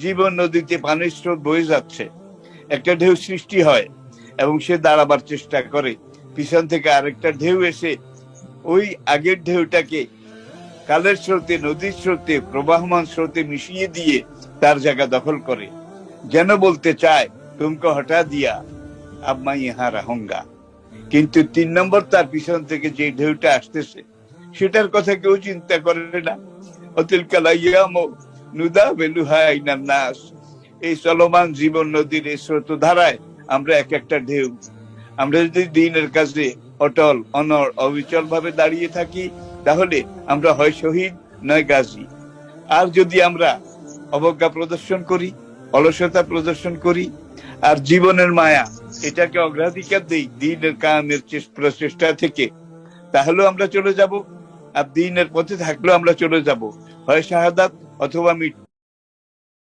জীবন নদীতে পানির স্রোত বয়ে যাচ্ছে, একটা ঢেউ সৃষ্টি হয় এবং সে দাঁড়াবার চেষ্টা করে, পিছন থেকে আরেকটা ঢেউ এসে ওই আগের ঢেউটাকে কালের স্রোতে, নদীর স্রোতে, প্রবাহমান স্রোতে মিশিয়ে দিয়ে তার জায়গা দখল করে, যেন বলতে চায় তুমকো হটা দিয়া আব মাই ইহা রাহুঙ্গা। কিন্তু 3 নম্বর তার পিছন থেকে যে ঢেউটা আসতেছে সেটার কথা কেউ চিন্তা করে না। অতিল কালাইয়ামো নুদা বেলুহা আইনান নাস। এই চলমান জীবন নদীর এই স্রোত ধারায় আমরা এক একটা ঢেউ। আমরা যদি দিনের কাজে অটল, অনড়, অবিচল ভাবে দাঁড়িয়ে থাকি, তাহলে আমরা হয় শহীদ নয় গাজী। আর যদি আমরা অবজ্ঞা প্রদর্শন করি, অলসতা প্রদর্শন করি, আর জীবনের মায়া এটাকে অগ্রাধিকার দেই দিনের কায়েমের প্রচেষ্টা থেকে, তাহলেও আমরা চলে যাব। আর দিনের পথে থাকলেও আমরা চলে যাব, হয় শাহাদাত অথবা মৃত্যু।